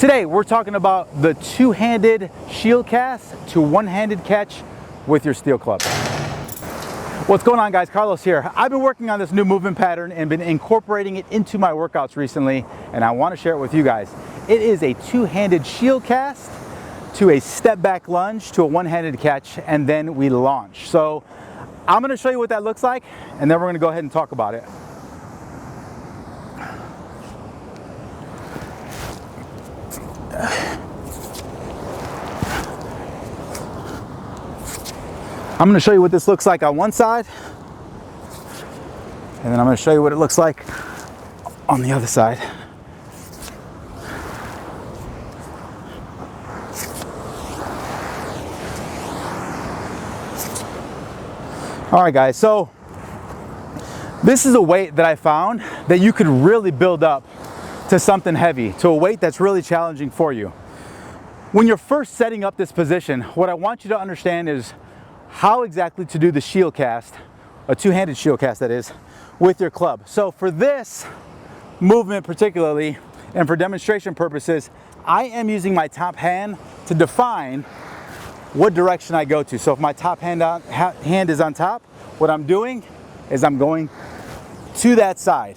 Today we're talking about the two-handed shield cast to one-handed catch with your steel club. What's going on, guys? Carlos here. I've been working on this new movement pattern and been incorporating it into my workouts recently, and I want to share it with you guys. It is a two-handed shield cast to a step back lunge to a one-handed catch, and then we launch. So I'm going to show you what that looks like, and then we're going to go ahead and talk about it. I'm going to show you what this looks like on one side, and then I'm going to show you what it looks like on the other side. All right, guys, so this is a weight that I found that you could really build up to something heavy, to a weight that's really challenging for you. When you're first setting up this position, what I want you to understand is how exactly to do the shield cast, a two-handed shield cast that is, with your club. So for this movement particularly, and for demonstration purposes, I am using my top hand to define what direction I go to. So if my top hand is on top, what I'm doing is I'm going to that side.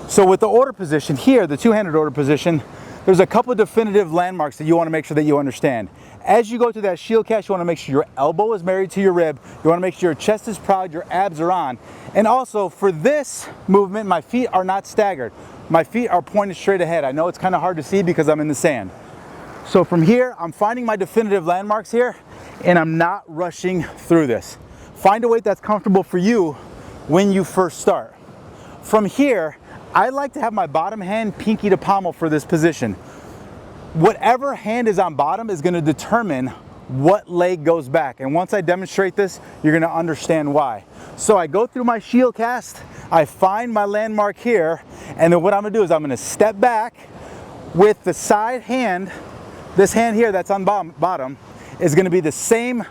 So with the order position here, the two-handed order position, there's a couple of definitive landmarks that you want to make sure that you understand. As you go to that shield cast, you want to make sure your elbow is married to your rib. You want to make sure your chest is proud, your abs are on. And also for this movement, my feet are not staggered. My feet are pointed straight ahead. I know it's kind of hard to see because I'm in the sand. So from here, I'm finding my definitive landmarks here, and I'm not rushing through this. Find a weight that's comfortable for you when you first start. From here, I like to have my bottom hand pinky to pommel for this position. Whatever hand is on bottom is going to determine what leg goes back. And once I demonstrate this, you're going to understand why. So I go through my shield cast, I find my landmark here, and then what I'm going to do is I'm going to step back with the side hand. This hand here that's on bottom is going to be the same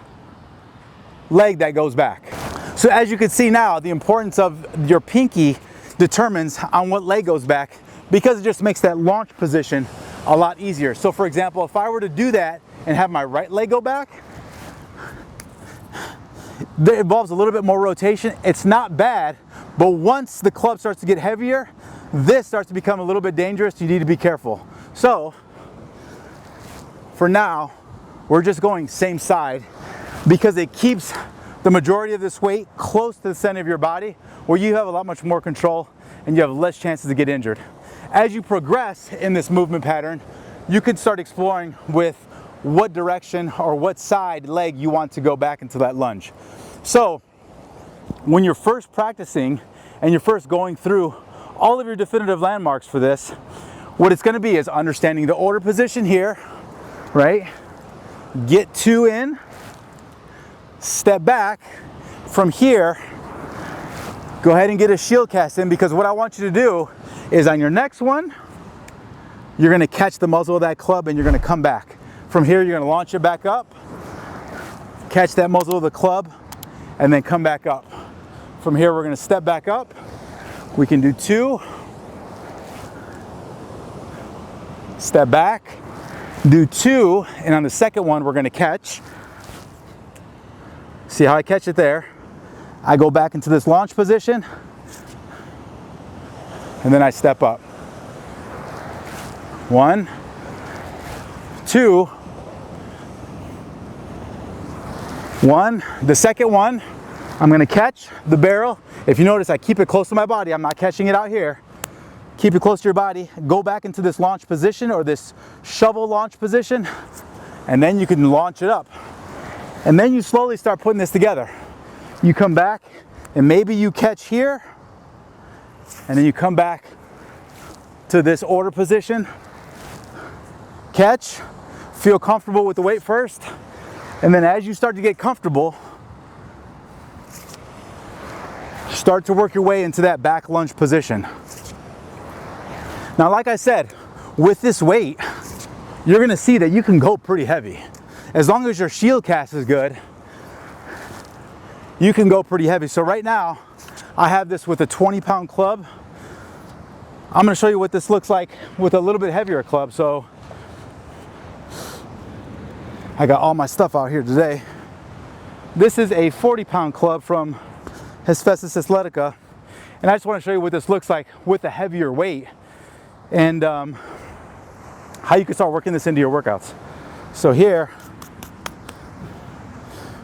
leg that goes back. So as you can see now, the importance of your pinky determines on what leg goes back, because it just makes that launch position a lot easier. So for example, if I were to do that and have my right leg go back, it involves a little bit more rotation. It's not bad, but once the club starts to get heavier, this starts to become a little bit dangerous. You need to be careful. So for now, we're just going same side because it keeps the majority of this weight close to the center of your body, where you have a lot much more control and you have less chances to get injured. As you progress in this movement pattern, you can start exploring with what direction or what side leg you want to go back into that lunge. So when you're first practicing and you're first going through all of your definitive landmarks for this, what it's going to be is understanding the order position here, right? Get two in, step back. From here, go ahead and get a shield cast in, because what I want you to do is on your next one, you're going to catch the muzzle of that club and you're going to come back. From here, you're going to launch it back up, catch that muzzle of the club, and then come back up. From here, we're going to step back up. We can do two, step back, do two, and on the second one, we're going to catch. See how I catch it there? I go back into this launch position, and then I step up. One, two, one. The second one, I'm going to catch the barrel. If you notice, I keep it close to my body. I'm not catching it out here. Keep it close to your body. Go back into this launch position, or this shovel launch position, and then you can launch it up. And then you slowly start putting this together. You come back, and maybe you catch here, and then you come back to this order position, catch, feel comfortable with the weight first, and then as you start to get comfortable, start to work your way into that back lunge position. Now, like I said, with this weight, you're going to see that you can go pretty heavy. As long as your shield cast is good, you can go pretty heavy. So right now, I have this with a 20-pound club I'm gonna show you what this looks like with a little bit heavier club. So I got all my stuff out here today. This is a 40-pound club from Hephaestus Athletica. And I just want to show you what this looks like with a heavier weight and how you can start working this into your workouts. So here,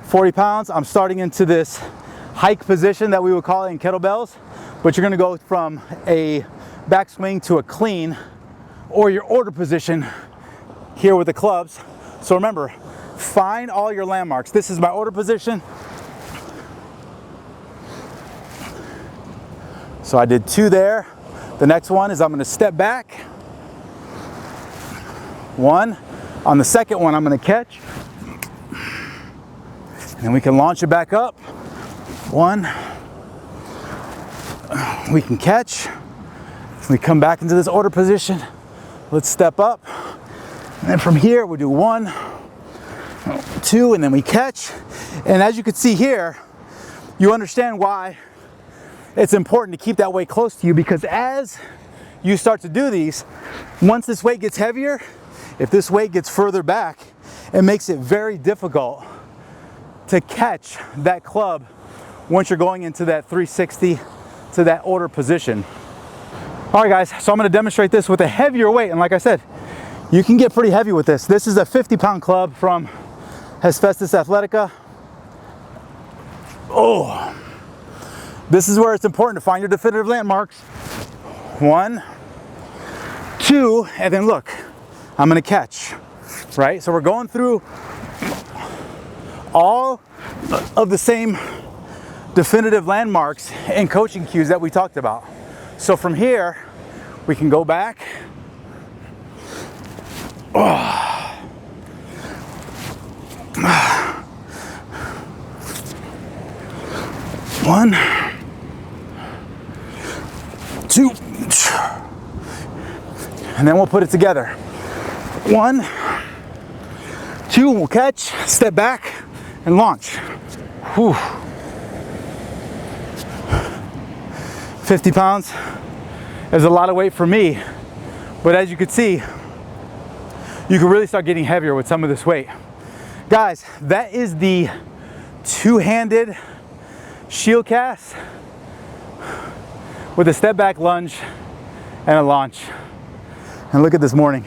40 pounds, I'm starting into this hike position that we would call it in kettlebells, but you're gonna go from a backswing to a clean or your order position here with the clubs. So remember, find all your landmarks. This is my order position. So I did 2 there. The next one is I'm gonna step back. 1. On the second one, I'm gonna catch. And then we can launch it back up. 1. We can catch. We come back into this order position. Let's step up. And then from here, we'll do 1, 2, and then we catch. And as you can see here, you understand why it's important to keep that weight close to you, because as you start to do these, once this weight gets heavier, if this weight gets further back, it makes it very difficult to catch that club once you're going into that 360 to that order position. All right guys, so I'm gonna demonstrate this with a heavier weight, and like I said, you can get pretty heavy with this. This is a 50-pound club from Hephaestus Athletica. Oh. This is where it's important to find your definitive landmarks. 1, 2, and then look, I'm gonna catch, right? So we're going through all of the same definitive landmarks and coaching cues that we talked about. So from here, we can go back. Oh. 1, 2, and then we'll put it together. 1, 2, we'll catch, step back, and launch. Whew. 50 pounds is a lot of weight for me, but as you can see, you can really start getting heavier with some of this weight. Guys, that is the two-handed shield cast with a step back lunge and a launch. And look at this morning.